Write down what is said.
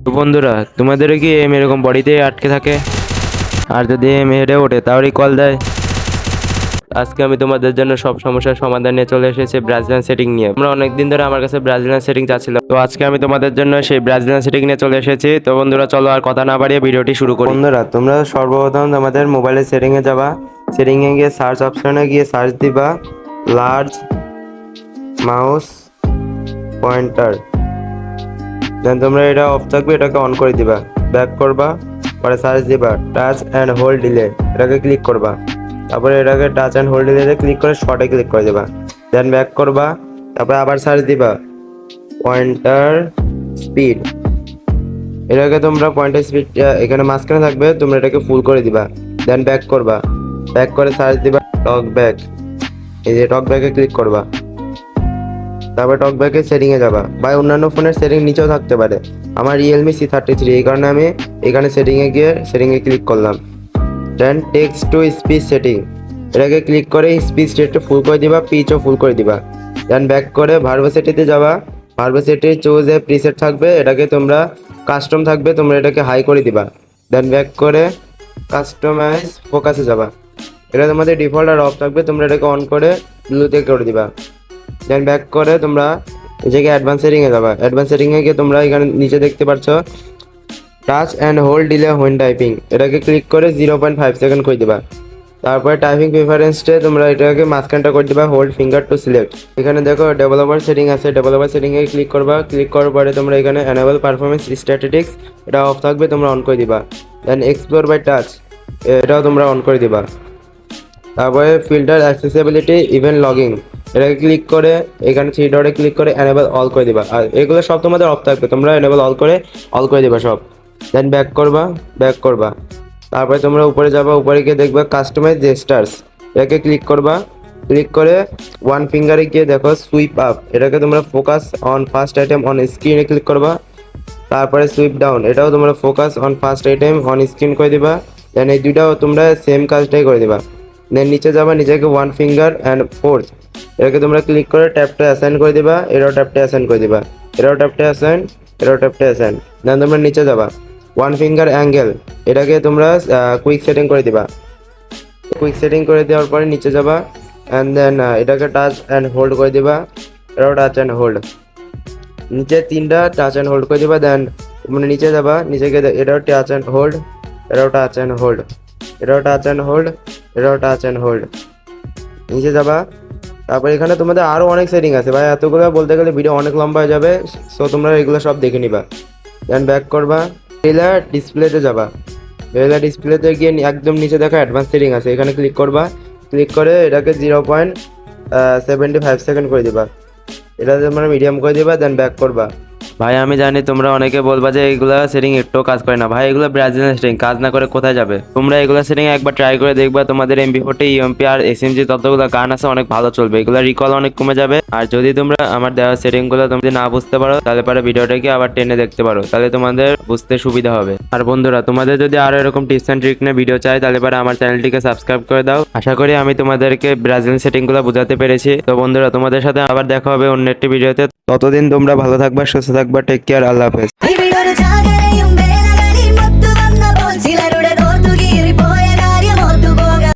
তো বন্ধুরা, তোমাদেরও কি এম এরকম বডিতে আটকে থাকে? আর যদি এম হেডে ওঠে তাহলেই কল দেয়। আজকে আমি তোমাদের জন্য সব সমস্যার সমাধান নিয়ে চলে এসেছি ব্রাজিলিয়ান সেটিং নিয়ে। তোমরা অনেকদিন ধরে আমার কাছে ব্রাজিলিয়ান সেটিং চাচ্ছিল, তো আজকে আমি তোমাদের জন্য সেই ব্রাজিলিয়ান সেটিং নিয়ে চলে এসেছি। তো বন্ধুরা, চলো আর কথা না বাড়িয়ে ভিডিওটি শুরু করি। বন্ধুরা, তোমরা সর্বপ্রথম তোমাদের মোবাইলের সেটিং এ যাবা। সেটিং এ গিয়ে সার্চ অপশনে গিয়ে সার্চ দিবা লার্জ মাউস পয়েন্টার। দেন তোমরা এটা অফ থাকবে, এটাকে অন করে দিবা। ব্যাক করবা, পরে সার্চ দিবা টাচ অ্যান্ড হোল্ড ডিলে, এটাকে ক্লিক করবা। তারপরে এটাকে touch and hold delay click করে শর্টে ক্লিক করে দেবা। দেন ব্যাক করবা, তারপরে আবার সার্চ দিবা পয়েন্টার স্পিড। এটাকে তোমরা পয়েন্টার স্পিড এখানে মাঝখানে থাকবে, তোমরা এটাকে ফুল করে দিবা। দেন ব্যাক করবা, ব্যাক করে সার্চ দিবা টক ব্যাক। এই যে টক ব্যাকে ক্লিক করবা, তারপর টক ব্যাকের সেটিংয়ে যাবা। বা অন্যান্য ফোনের সেটিং নিচেও থাকতে পারে। আমার রিয়েলমি C33, এই কারণে আমি এখানে সেটিংয়ে গিয়ে সেটিংয়ে ক্লিক করলাম। দেন টেক্সট টু স্পিচ সেটিং, এটাকে ক্লিক করে স্পিচ রেটটা ফুল করে দিবা, পিচও ফুল করে দিবা। দেন ব্যাক করে ভার্বোসিটিতে যাবা। ভার্বোসিটি চুজ এ প্রিসেট থাকবে, এটাকে তোমরা কাস্টম থাকবে, তোমরা এটাকে হাই করে দিবা। দেন ব্যাক করে কাস্টমাইজ ফোকাসে যাবা। এটা তোমাদের ডিফল্ট আর অফ থাকবে, তোমরা এটাকে অন করে ব্লুতে করে দিবা। দেন ব্যাক করে তোমরা এই জায়গায় অ্যাডভান্স সেটিংয়ে যাবা। অ্যাডভান্স সেটিংয়ে গিয়ে তোমরা এখানে নিচে দেখতে পাচ্ছ touch and hold delay when typing, এটাকে ক্লিক করে 0.5 সেকেন্ড করে দিবা। তারপরে টাইপিং প্রিফারেন্সে তোমরা এটাকে মাঝখানটা করে দিবা হোল্ড ফিঙ্গার টু সিলেক্ট। এখানে দেখো ডেভেলপার সেটিং আছে, ডেভেলপার সেটিংয়ে ক্লিক করবা। ক্লিক করার পরে তোমরা এখানে এনেবল পারফরমেন্স স্ট্যাটিস্টিক্স, এটা অফ থাকবে, তোমরা অন করে দিবা। দেন এক্সপ্লোর বাই টাচ, এটাও তোমরা অন করে দিবা। তারপরে ফিল্টার অ্যাক্সেসিবিলিটি ইভেন্ট লগিং, এটাকে ক্লিক করে এখানে থ্রি ডটে ক্লিক করে এনেবল অল করে দিবা। আর এগুলো সব তোমাদের অফ থাকবে, তোমরা এনেবল অল করে দিবা সব। দেন ব্যাক করবা। তারপরে তোমরা উপরে যাবা, উপরে গিয়ে দেখবা কাস্টমাইজ জেস্টার্স, এটাকে ক্লিক করবা। ক্লিক করে ওয়ান ফিঙ্গারে গিয়ে দেখো সুইপ আপ, এটাকে তোমরা focus on first item on স্ক্রিনে ক্লিক করবা। তারপরে সুইপ ডাউন, এটাও তোমরা focus on first item on screen করে দিবা। দেন এই দুইটাও তোমরা সেম কাজটাই করে দিবা। দেন নিচে যাবা, নিচেকে ওয়ান ফিঙ্গার অ্যান্ড ফোর্থ, এটাকে তোমরা ক্লিক করে ট্যাপটা অ্যাসাইন করে দিবা। এটাও ট্যাপটা অ্যাসাইন করে দিবা। এটাও ট্যাপটা অ্যাসাইন। দেন তোমরা নিচে যাবা, ওয়ান ফিঙ্গার অ্যাঙ্গেল, এটাকে তোমরা কুইক সেটিং করে দিবা। কুইক সেটিং করে দেওয়ার পরে নিচে যাবা অ্যান্ড দেন এটাকে টাচ অ্যান্ড হোল্ড করে দিবা। এটাও টাচ অ্যান্ড হোল্ড, নিচে তিনটা টাচ অ্যান্ড হোল্ড করে দিবা। দেন মানে নিচে যাবা, নিচে গিয়ে এটাও টাচ অ্যান্ড হোল্ড, এটাও টাচ অ্যান্ড হোল্ড, এটাও টাচ অ্যান্ড হোল্ড, এটাও টাচ অ্যান্ড হোল্ড। নিচে যাবা, তারপর এখানে তোমাদের আরও অনেক সেটিং আছে ভাই, এতগুলো বলতে গেলে ভিডিও অনেক লম্বা হয়ে যাবে। সো তোমরা এগুলো সব দেখে নিবা। দেন ব্যাক করবা, ভেরিলা ডিসপ্লেতে যাবা। ভেরিলা ডিসপ্লেতে গিয়ে একদম নিচে দেখো অ্যাডভান্স সেটিং আছে, এখানে ক্লিক করবা। ক্লিক করে এটাকে 0.75 সেকেন্ড করে দিবা। এটা তোমরা মিডিয়াম করে দিবা। দেন ব্যাক করবা। ভাই আমি জানি তোমরা অনেকে বলবা যে এগুলা সেটিং একটু কাজ করে না। ভাই এগুলো ব্রাজিলিয়ান সেটিং, কাজ না করে কোথায় যাবে? তোমরা এগুলো সেটিং একবার ট্রাই করে দেখবা, তোমাদের MP40 UMP আর SMG ততগুলো গান আছে অনেক ভালো চলবে। এগুলো রিকল অনেক কমে যাবে। আর যদি তোমরা আমার দেওয়া সেটিং গুলো তুমি না বুঝতে পারো, তাহলে পরে ভিডিওটাকে আবার টেনে দেখতে পারো, তাহলে তোমাদের বুঝতে সুবিধা হবে। আর বন্ধুরা, তোমাদের যদি আরো এরকম টিপস এন্ড ট্রিক নিয়ে ভিডিও চাই, তাহলে পরে আমার চ্যানেলটিকে সাবস্ক্রাইব করে দাও। আশা করি আমি তোমাদেরকে ব্রাজিলিয়ান সেটিং গুলো বোঝাতে পেরেছি। তো বন্ধুরা, তোমাদের সাথে আবার দেখা হবে অন্য একটি ভিডিওতে। ততদিন তোমরা ভালো থাকবা, সুস্থ থাকবা। টেক কেয়ার, আল্লাহ হাফেজ।